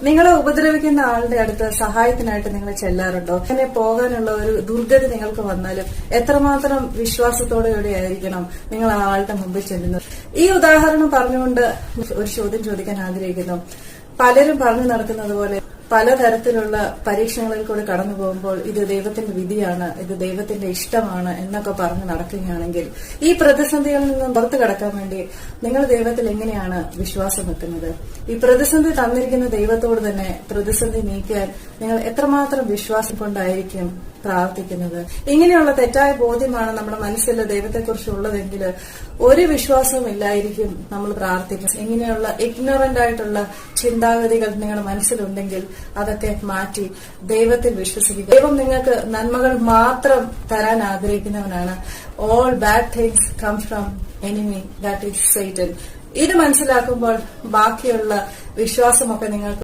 നിങ്ങളെ ഉപദ്രവിക്കുന്ന ആളുടെ അടുത്ത് സഹായത്തിനായിട്ട് നിങ്ങൾ ചെല്ലാറുണ്ടോ? അങ്ങനെ പോകാനുള്ള ഒരു ദുർഗതി നിങ്ങൾക്ക് വന്നാലും എത്രമാത്രം വിശ്വാസത്തോടെ ആയിരിക്കണം നിങ്ങൾ ആ ആളുടെ മുമ്പിൽ ചെല്ലുന്നത്? ഈ ഉദാഹരണം പറഞ്ഞുകൊണ്ട് ഒരു ചോദ്യം ചോദിക്കാൻ ആഗ്രഹിക്കുന്നു. പലരും പറഞ്ഞു നടക്കുന്നത് പോലെ പലതരത്തിലുള്ള പരീക്ഷണങ്ങളിൽ കൂടെ കടന്നു പോകുമ്പോൾ ഇത് ദൈവത്തിന്റെ വിധിയാണ്, ഇത് ദൈവത്തിന്റെ ഇഷ്ടമാണ് എന്നൊക്കെ പറഞ്ഞ് നടക്കുകയാണെങ്കിൽ ഈ പ്രതിസന്ധികളിൽ നിന്നും പുറത്തു കടക്കാൻ വേണ്ടി നിങ്ങൾ ദൈവത്തിൽ എങ്ങനെയാണ് വിശ്വാസം വെക്കുന്നത്? ഈ പ്രതിസന്ധി തന്നിരിക്കുന്ന ദൈവത്തോട് തന്നെ പ്രതിസന്ധി നീക്കാൻ നിങ്ങൾ എത്രമാത്രം വിശ്വാസം കൊണ്ടായിരിക്കും പ്രാർത്ഥിക്കുന്നത്? ഇങ്ങനെയുള്ള തെറ്റായ ബോധ്യമാണ് നമ്മുടെ മനസ്സിൽ ദൈവത്തെക്കുറിച്ച് ഉള്ളതെങ്കിൽ ഒരു വിശ്വാസവും ഇല്ലായിരിക്കും നമ്മൾ പ്രാർത്ഥിക്കുന്നത്. ഇങ്ങനെയുള്ള ഇഗ്നോറന്റ് ആയിട്ടുള്ള ചിന്താഗതികൾ നിങ്ങളുടെ മനസ്സിലുണ്ടെങ്കിൽ അതൊക്കെ മാറ്റി ദൈവത്തിൽ വിശ്വസിക്കുക. ദൈവം നിങ്ങൾക്ക് നന്മകൾ മാത്രം തരാൻ ആഗ്രഹിക്കുന്നവനാണ്. All bad things come from enemy, that is Satan. ഇത് മനസ്സിലാക്കുമ്പോൾ ബാക്കിയുള്ള വിശ്വാസമൊക്കെ നിങ്ങൾക്ക്